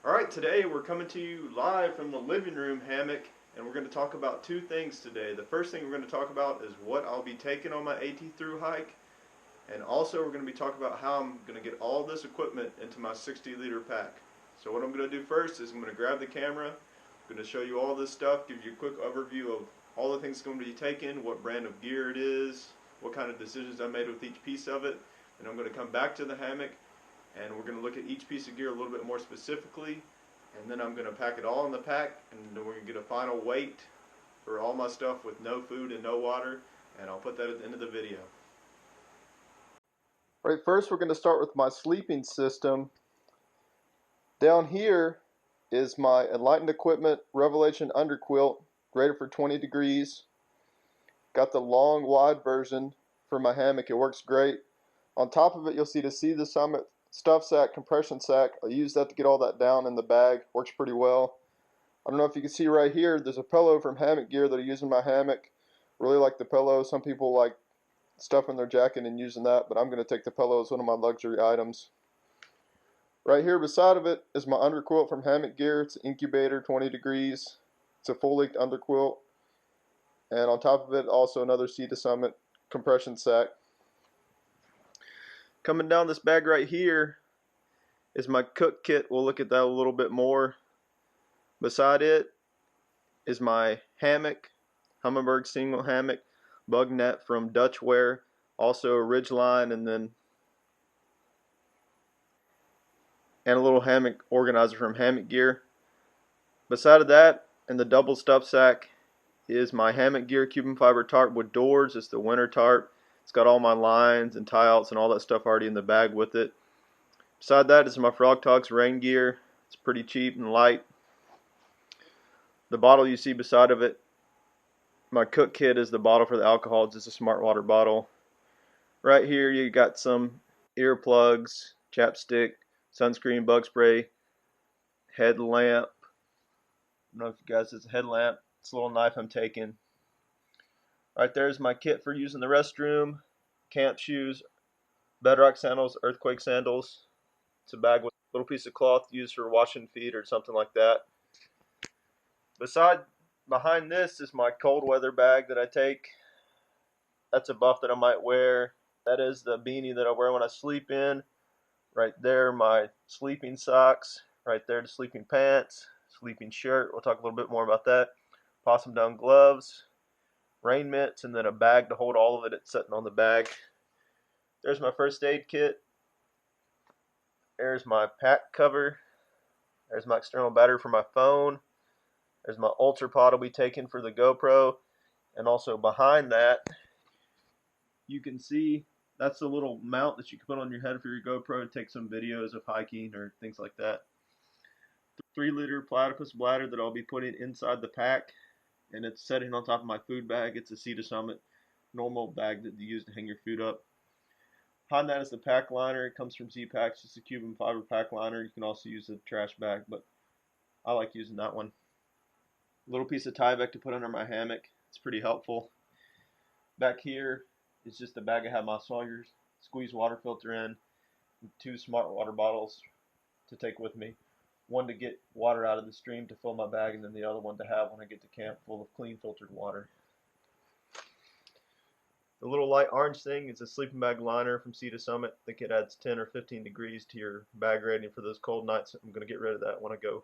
Alright, today we're coming to you live from the living room hammock, and we're going to talk about two things today. The first thing we're going to talk about is what I'll be taking on my AT through hike, and also we're going to be talking about how I'm going to get all this equipment into my 60-liter pack. So what I'm going to do first is I'm going to grab the camera, I'm going to show you all this stuff, give you a quick overview of all the things going to be taken, what brand of gear it is, what kind of decisions I made with each piece of it, and I'm going to come back to the hammock and we're going to look at each piece of gear a little bit more specifically, and then I'm going to pack it all in the pack, and then we're going to get a final weight for all my stuff with no food and no water, and I'll put that at the end of the video. Alright, first we're going to start with my sleeping system. Down here is my Enlightened Equipment Revelation underquilt, rated for 20 degrees. Got the long wide version for my hammock, it works great. On top of it you'll see the Summit stuff sack, compression sack. I use that to get all that down in the bag. Works pretty well. I don't know if you can see right here, there's a pillow from Hammock Gear that I use in my hammock. Really like the pillow. Some people like stuffing their jacket and using that, but I'm going to take the pillow as one of my luxury items. Right here beside of it is my underquilt from Hammock Gear. It's an incubator, 20 degrees. It's a full-length underquilt. And on top of it, also another Sea to Summit compression sack. Coming down this bag right here is my cook kit. We'll look at that a little bit more. Beside it is my hammock, Humminbird single hammock, bug net from Dutchware, also a Ridgeline, and a little hammock organizer from Hammock Gear. Beside of that, in the double stuff sack, is my Hammock Gear Cuban fiber tarp with doors. It's the winter tarp. It's got all my lines and tie-outs and all that stuff already in the bag with it. Beside that is my Frog Talks rain gear. It's pretty cheap and light. The bottle you see beside of it, my cook kit, is the bottle for the alcohol. It's just a smart water bottle. Right here you got some earplugs, chapstick, sunscreen, bug spray, headlamp. I don't know if you guys, it's a headlamp. It's a little knife I'm taking. Right there's my kit for using the restroom, camp shoes, bedrock sandals, earthquake sandals. It's a bag with a little piece of cloth used for washing feet or something like that. Behind this is my cold weather bag that I take. That's a buff that I might wear. That is the beanie that I wear when I sleep in. Right there, my sleeping socks. Right there, the sleeping pants, sleeping shirt. We'll talk a little bit more about that. Possum down gloves, rain mitts, and then a bag to hold all of it. It's sitting on the bag. There's my first aid kit. There's my pack cover. There's my external battery for my phone. There's my Ultra Pod I'll be taking for the GoPro. And also behind that, you can see that's the little mount that you can put on your head for your GoPro to take some videos of hiking or things like that. 3-liter platypus bladder that I'll be putting inside the pack, and it's sitting on top of my food bag. It's a Sea to Summit normal bag that you use to hang your food up. Behind that is the pack liner. It comes from Z-Packs, just a Cuban fiber pack liner. You can also use a trash bag, but I like using that one. A little piece of Tyvek to put under my hammock. It's pretty helpful. Back here is just a bag I have my Sawyer's squeeze water filter in, and 2 smart water bottles to take with me. One to get water out of the stream to fill my bag, and then the other one to have when I get to camp, full of clean filtered water. The little light orange thing is a sleeping bag liner from Sea to Summit. I think it adds 10 or 15 degrees to your bag rating for those cold nights. I'm going to get rid of that when I go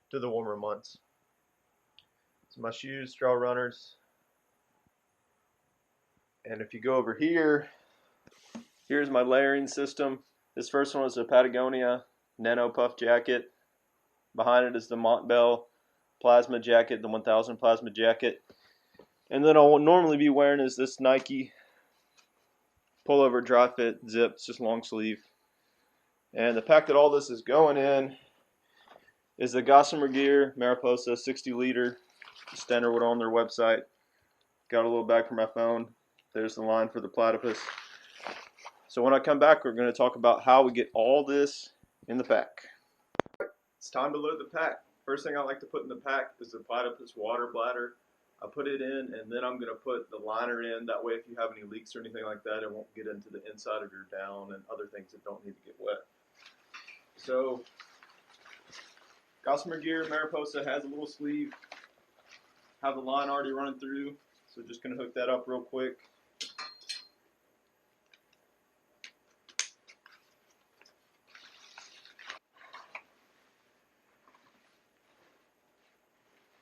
to the warmer months. So my shoes, straw runners. And if you go over here, here's my layering system. This first one is a Patagonia Nano Puff jacket. Behind it is the Montbell plasma jacket, the 1000 plasma jacket. And then I'll normally be wearing is this Nike pullover dry fit zip. It's just long sleeve. And the pack that all this is going in is the Gossamer Gear Mariposa 60-liter. Standard wood on their website. Got a little bag for my phone. There's the line for the platypus. So when I come back, we're going to talk about how we get all this in the pack. It's time to load the pack. First thing I like to put in the pack is the platypus water bladder. I put it in, and then I'm going to put the liner in. That way if you have any leaks or anything like that, it won't get into the inside of your down and other things that don't need to get wet. So Gossamer gear, Mariposa has a little sleeve. Have the line already running through, so just gonna hook that up real quick.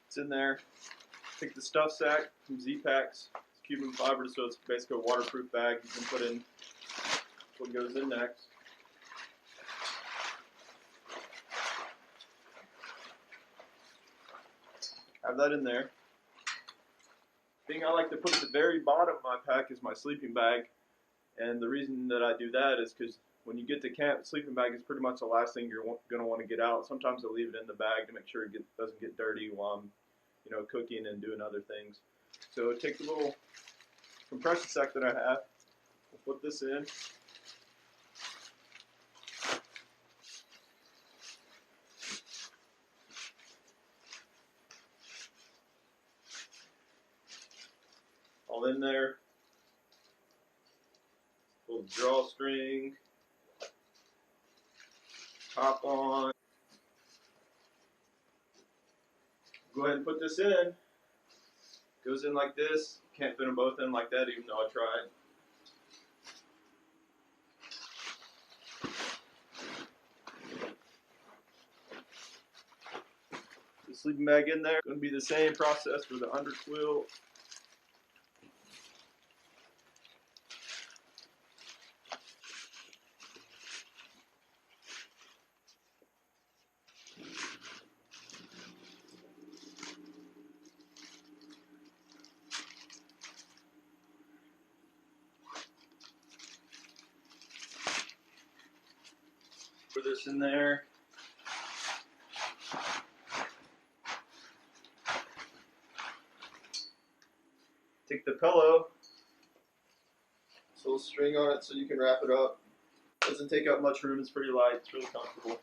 It's in there. Take the stuff sack from Z-Packs. It's Cuban fiber, so it's basically a waterproof bag. You can put in what goes in next. Have that in there. Thing I like to put at the very bottom of my pack is my sleeping bag, and the reason that I do that is because when you get to camp, sleeping bag is pretty much the last thing you're going to want to get out. Sometimes I leave it in the bag to make sure it doesn't get dirty while I'm, cooking and doing other things. So take the little compression sack that I have. We'll put this in. All in there. Little drawstring. Top on. Go ahead and put this in. Goes in like this. Can't fit them both in like that, even though I tried. The sleeping bag in there. Going to be the same process for the under quilt. Put this in there. Take the pillow. This little string on it so you can wrap it up. Doesn't take up much room. It's pretty light. It's really comfortable.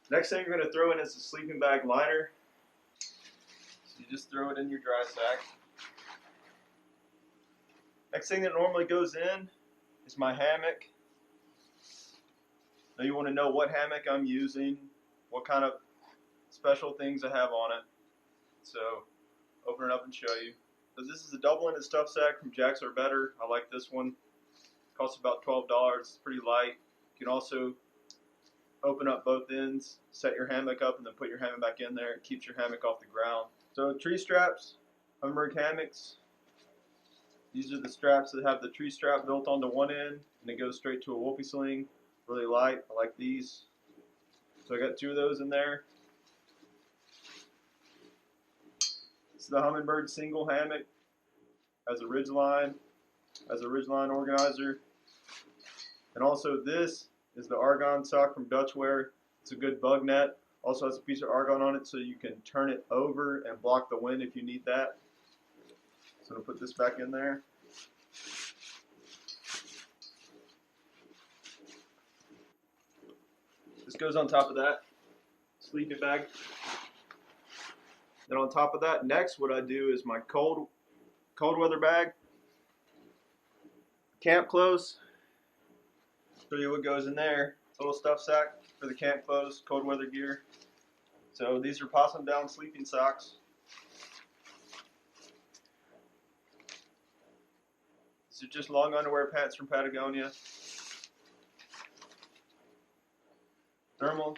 Next thing you're going to throw in is the sleeping bag liner. So you just throw it in your dry sack. Next thing that normally goes in is my hammock. Now you want to know what hammock I'm using, what kind of special things I have on it. So open it up and show you. So this is a double-ended stuff sack from Jacks Are Better. I like this one. It costs about $12. It's pretty light. You can also open up both ends, set your hammock up, and then put your hammock back in there. It keeps your hammock off the ground. So tree straps, Humberg hammocks. These are the straps that have the tree strap built onto one end, and it goes straight to a whoopee sling. Really light. I like these. So I got 2 of those in there. This is the Humminbird single hammock. Has a ridgeline organizer. And also this is the argon sock from Dutchware. It's a good bug net. Also has a piece of argon on it so you can turn it over and block the wind if you need that. So I'm going to put this back in there. This goes on top of that sleeping bag. Then on top of that, next what I do is my cold weather bag. Camp clothes. Show you what goes in there. It's a little stuff sack for the camp clothes, cold weather gear. So these are possum down sleeping socks. These are just long underwear pants from Patagonia. Thermal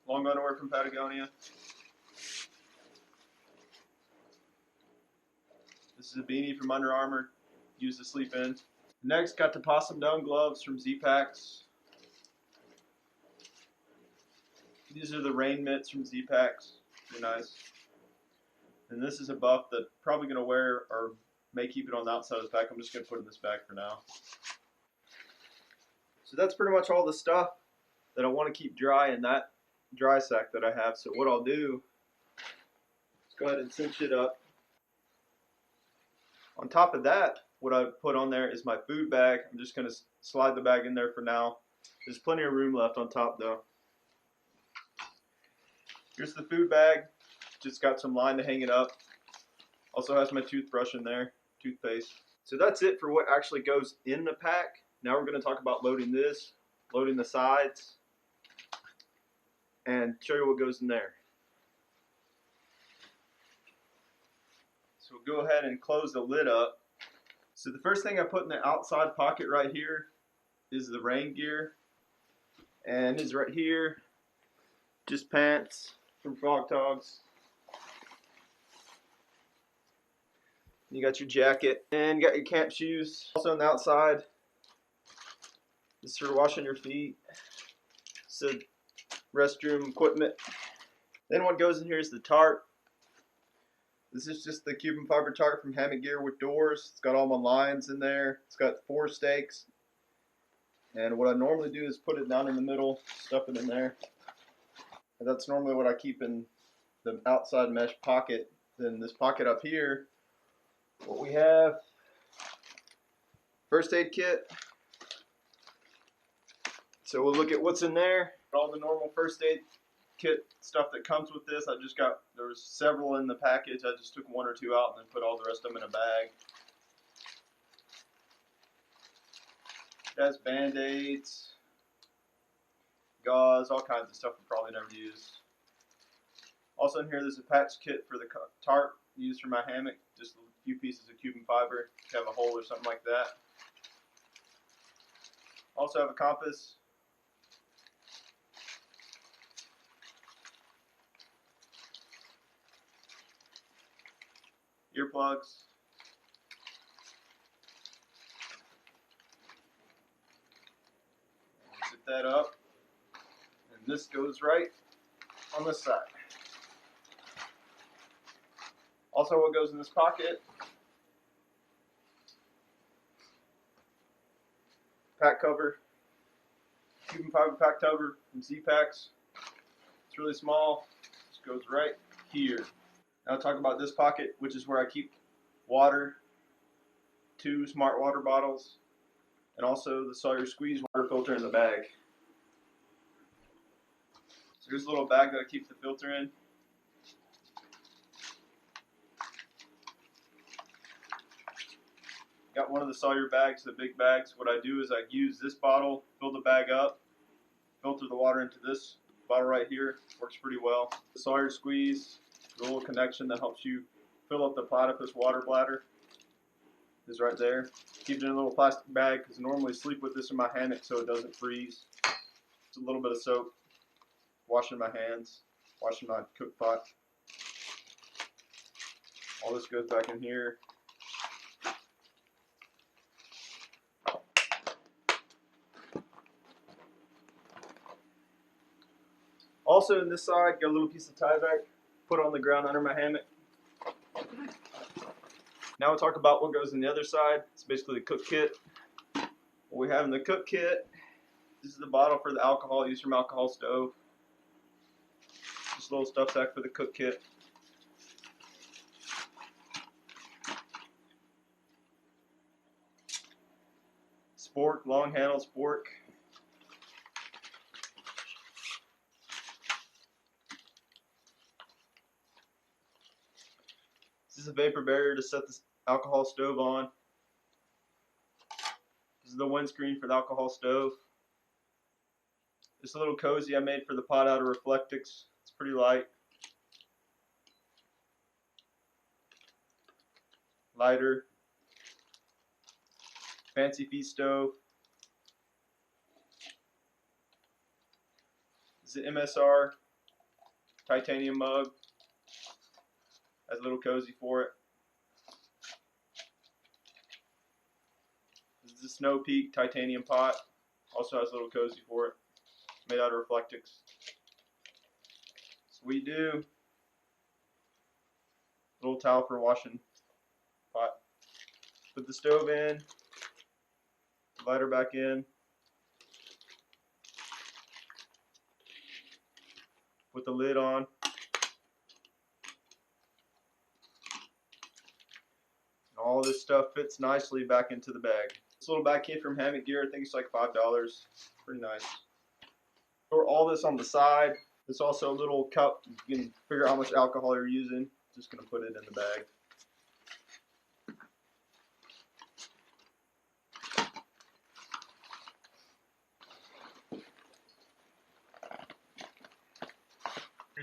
long underwear from Patagonia. This is a beanie from Under Armour, used to sleep in. Next, got the possum down gloves from Z-Packs. These are the rain mitts from Z-Packs. They're nice. And this is a buff that I'm probably going to wear or may keep it on the outside of the pack. I'm just going to put it in this bag for now. So that's pretty much all the stuff that I want to keep dry in that dry sack that I have. So what I'll do is go ahead and cinch it up. On top of that, what I put on there is my food bag. I'm just going to slide the bag in there for now. There's plenty of room left on top though. Here's the food bag. Just got some line to hang it up. Also has my toothbrush in there, toothpaste. So that's it for what actually goes in the pack. Now we're going to talk about loading this, loading the sides. and show you what goes in there. So we'll go ahead and close the lid up. So the first thing I put in the outside pocket right here is the rain gear, and is right here just pants from Frog Togs. You got your jacket and you got your camp shoes. Also on the outside, this is for washing your feet. So restroom equipment. Then what goes in here is the tarp. This is just the Cuban fiber tarp from Hammock Gear with doors. It's got all my lines in there. It's got 4 stakes. And what I normally do is put it down in the middle, stuff it in there. And that's normally what I keep in the outside mesh pocket. Then this pocket up here, what we have, first aid kit. So we'll look at what's in there. All the normal first aid kit stuff that comes with this. There was several in the package. I just took 1 or 2 out and then put all the rest of them in a bag. It has band-aids, gauze, all kinds of stuff we probably never use. Also in here, there's a patch kit for the tarp used for my hammock. Just a few pieces of Cuban fiber to have a hole or something like that. Also have a compass. Earplugs. Zip that up. And this goes right on this side. Also what goes in this pocket, pack cover, Cuban fiber pack cover from Z-Packs. It's really small, just goes right here. Now I'll talk about this pocket, which is where I keep water, 2 smart water bottles, and also the Sawyer Squeeze water filter in the bag. So here's a little bag that I keep the filter in. Got one of the Sawyer bags, the big bags. What I do is I use this bottle, fill the bag up, filter the water into this bottle right here. Works pretty well. The Sawyer Squeeze, the little connection that helps you fill up the platypus water bladder, is right there. Keep it in a little plastic bag because I normally sleep with this in my hammock so it doesn't freeze. Just a little bit of soap, washing my hands, washing my cook pot. All this goes back in here. Also in this side, got a little piece of tie back, put on the ground under my hammock. Now we'll talk about what goes in the other side. It's basically the cook kit. What we have in the cook kit, this is the bottle for the alcohol used from alcohol stove. Just a little stuff sack for the cook kit. Spork, long handle spork. This is a vapor barrier to set the alcohol stove on. This is the windscreen for the alcohol stove. This is a little cozy I made for the pot out of Reflectix. It's pretty light. Lighter. Fancy feet stove. This is an MSR titanium mug. Has a little cozy for it. This is the Snow Peak titanium pot. Also has a little cozy for it. Made out of Reflectix. So we do a little towel for washing pot. Put the stove in. Lighter back in. Put the lid on. All this stuff fits nicely back into the bag. This little bag kit from Hammock Gear, I think it's like $5. Pretty nice. Store all this on the side. There's also a little cup. You can figure out how much alcohol you're using. Just going to put it in the bag.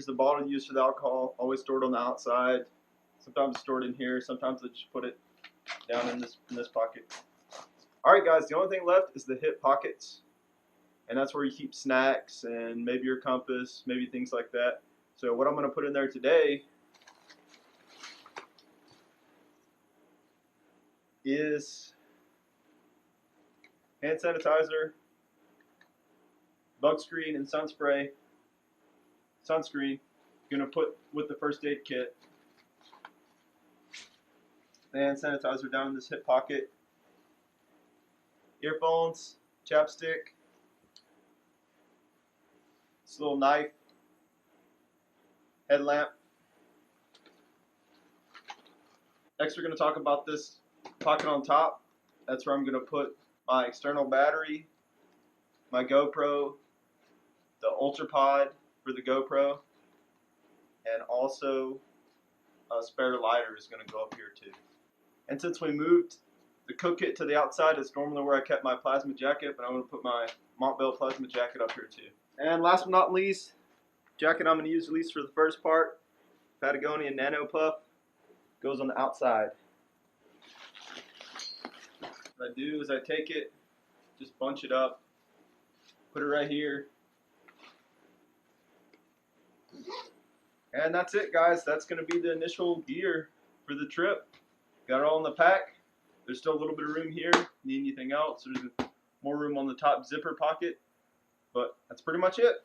Here's the bottle used for the alcohol, always stored on the outside. Sometimes stored in here, sometimes I just put it down in this pocket. Alright guys, the only thing left is the hip pockets. And that's where you keep snacks and maybe your compass, maybe things like that. So what I'm going to put in there today is hand sanitizer, bug screen, and sun spray. Sunscreen, going to put with the first aid kit. The hand sanitizer down in this hip pocket. Earphones, chapstick, this little knife, headlamp. Next we're going to talk about this pocket on top. That's where I'm going to put my external battery, my GoPro, the Ultra Pod for the GoPro, and also a spare lighter is going to go up here too. And since we moved the cook kit to the outside, it's normally where I kept my plasma jacket, but I'm going to put my Montbell plasma jacket up here too. And last but not least, jacket I'm going to use at least for the first part, Patagonia Nano Puff, goes on the outside. What I do is I take it, just bunch it up, put it right here. And that's it guys, that's going to be the initial gear for the trip. Got it all in the pack. There's still a little bit of room here. Need anything else, there's more room on the top zipper pocket. But that's pretty much it.